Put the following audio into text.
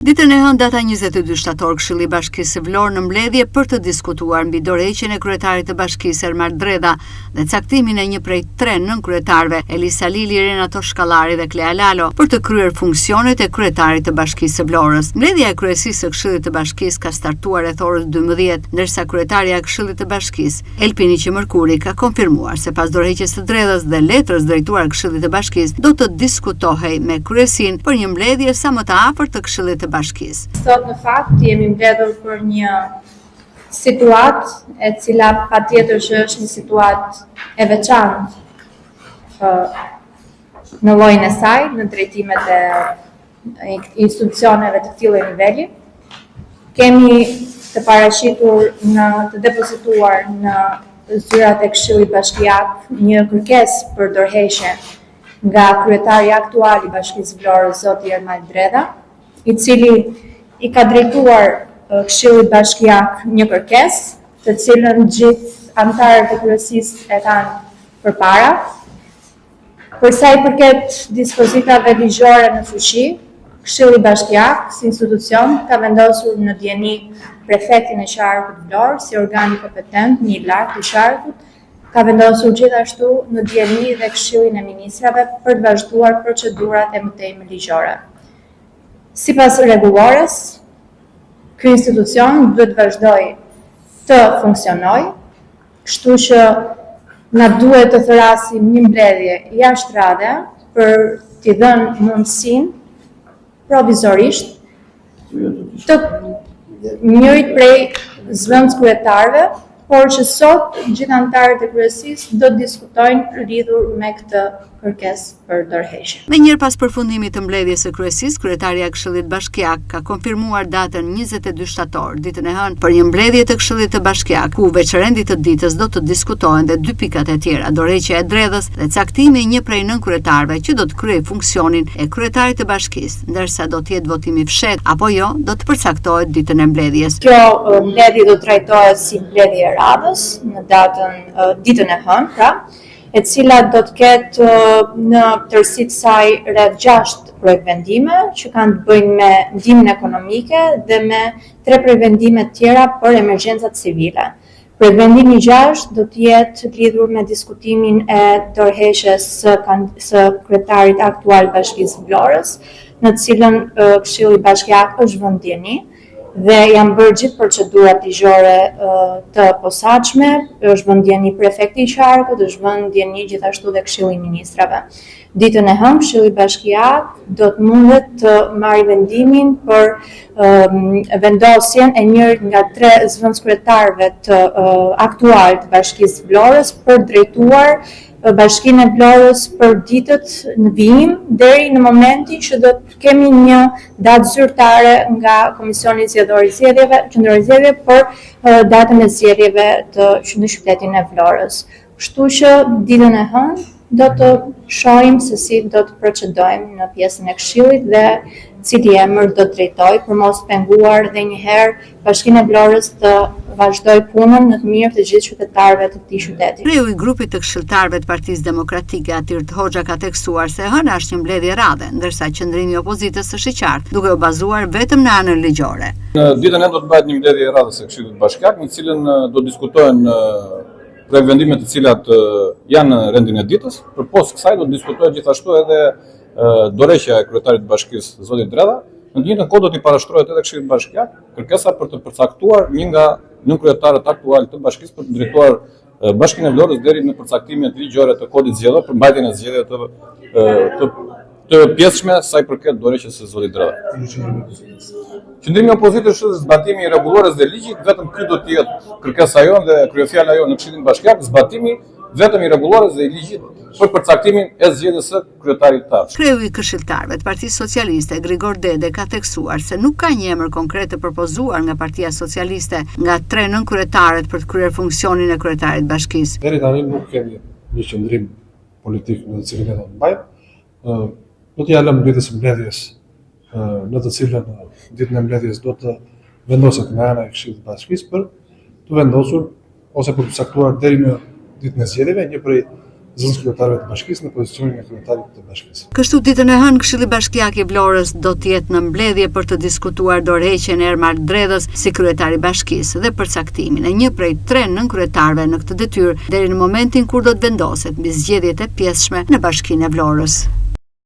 Ditën e hënë data 22 shtator Këshilli i Bashkisë së Vlorë në mbledhje për të diskutuar mbi dorëheqjen e kryetarit të bashkisë Ermal Dredha dhe caktimin e një prej 3 nënkryetarëve, Elisa Lili, Renato Shkallari dhe Klea Lalo, për të kryer funksionet e kryetarit të Bashkisë së Vlorës. Mbledhja e kryesisë së Këshillit të Bashkisë ka startuar rreth orës 12, ndërsa kryetaria e Këshillit të Bashkisë, Elpini Qimërkuri, ka konfirmuar se pas dorëheqjes së Dredhës dhe letrës drejtuar Këshillit të Bashkisë, do të diskutohej me kryesinë për një mbledhje sa më të afërt të Këshillit të Bashkisë. Sot në fakt jemi mbledhur për një situatë e cila patjetër që është një situatë e veçantë në llojin e saj, në drejtimet e institucioneve të këtij niveli. Kemi të parashitur të depozituar në zyrat e Këshillit Bashkiak një kërkesë për dorëheqje nga kryetari aktual i Bashkisë Vlorës, zoti Ermal Dredha, i cili i ka drejtuar Këshillit Bashkiak një kërkesë, të cilën gjithë anëtarët e kryesisë e kanë përpara. Për sa i përket dispozitave ligjore në fuqi, Këshilli Bashkiak si institucion ka vendosur në dieni prefektin e Qarkut Vlorë si organ i kompetent në i lartë i Qarkut, ka vendosur gjithashtu në dieni dhe Këshillin e Ministrave për të vazhduar procedurat e mëtejme ligjore. Sipas rregullores, ky institucion duhet vazhdoj të funksionojë, kështu që na duhet të thrasim një mbledhje jashtëradhe për t'i dhënë mundësinë provizorisht të njërit prej zëvendës kryetarëve, por që sot gjithë anëtarët e kryesisë do të diskutojnë lidhur me këtë kërkesë për dorëheqje. Me njëherë pas përfundimit të mbledhjes së kryesisë, kryetaria e Këshillit Bashkiak ka konfirmuar datën 22 shtator, ditën e hënë, për një mbledhje të Këshillit të Bashkiak, ku veçorendit të ditës do të diskutohen dhe 2 pikat e tjera, dorëheqja e Dredhës dhe caktimi i një prej nënkryetarëve që do të kryejë funksionin e kryetarit të bashkisë, ndërsa do të jetë votimi fshehtë apo jo, do të përcaktohet ditën e mbledhjes. Kjo mbledhje do trajtohet si mbledhje e radhës në ditën e hënë, pra, e cila do të ketë në tërësitë saj rreth 6 projektvendime që kanë të bëjnë me ndihmën ekonomike dhe me 3 projektvendime tjera për emergjencat civile. Projektvendimi 6 do të jetë lidhur me diskutimin e dorëheqjes së kryetarit aktual Bashkisë Vlorës, në të cilën Këshilli Bashkiak është vënë dieni dhe janë bërë gjithë procedurat ligjore të posaçme, është vënë dieni prefekti i Qarkut, është vënë dieni gjithashtu dhe Këshilli i Ministrave. Ditën e hënë Këshilli Bashkiak do të mundet të marrë vendimin për vendosjen e njërit nga 3 zëvendëskryetarëve të aktual të Bashkisë Vlorës për drejtuar Bashkinë e Vlorës për ditët në vijim deri në momentin që do të kemi një datë zyrtare nga Komisioni Zgjedhor i Zgjedhjeve për datën e zgjedhjeve në qytetin e Vlorës. Kështu që ditën e hënë do të shohim se si do të procedojmë në pjesën e Këshillit dhe cili emër do të drejtojë për mos penguar dhe njëherë Bashkinë e Vlorës të vazhdoj punën në të mirë të gjithë qytetarëve të këtij qyteti. Kreu i grupit të këshilltarëve të Partisë Demokratike, Atirt Hoxha, ka tekstuar se hëna është një mbledhje radhe, ndërsa qëndrimi i opozitës është i qartë, duke u bazuar vetëm në anën ligjore. Në ditën e do të bëhet një mbledhje radhe së Këshillit Bashkiak, në cilën do diskutohen projektvendimet të cilat janë në rendin e ditës. Përpos kësaj do të diskutohet gjithashtu edhe dorëheqja e kryetarit të bashkisë, zotit Dredha. Në të njëjtën kohë do t'i parashtrohet edhe Këshillit Bashkiak kërkesa për të përcaktuar një nga nënkryetarët aktual të bashkisë për të drejtuar Bashkinë e Vlorës deri në përcaktimin ligjore të kodit zgjedhor për mbajtjen e zgjedhjeve të pjesshme sa i përket dorëheqjes së zotit Dredha. Qëndrimi i opozitës është zbatimi i rregullores dhe ligjit, vetëm ky do të jetë kërkesa jonë dhe kryefjala jonë në Këshillin Bashkiak, zbatimi vetëm i rregullores dhe i ligjit për përcaktimin e zgjedhjes së kryetarit të ardhshëm. Kreu i këshilltarëve të Partisë Socialiste, Grigor Dede, ka tekstuar se nuk ka një emër konkret të propozuar nga Partia Socialiste nga 3 nënkryetarët për të kryer funksionin e kryetarit të bashkisë. Deri tani nuk kemi një qëndrim politik në të cilin do të mbajmë. Do t'i lëmë ditës së mbledhjes, në të cilën ditën e mbledhjes do të vendoset nga ana e Këshillit të Bashkisë për të vendosur ose për të caktuar deri në ditën e zgjedhjeve një prej zëvendësues kryetarëve të bashkisë në pozicionin e kryetarit të bashkisë. Kështu ditën e hënë Këshilli Bashkiak i Vlorës do të jetë në mbledhje për të diskutuar dorëheqjen e Ermal Dredhës si kryetari i bashkisë dhe përcaktimin e një prej 3 nënkryetarëve në këtë detyrë deri në momentin kur do të vendoset mbi zgjedhjet e pjesshme në Bashkinë e Vlorës.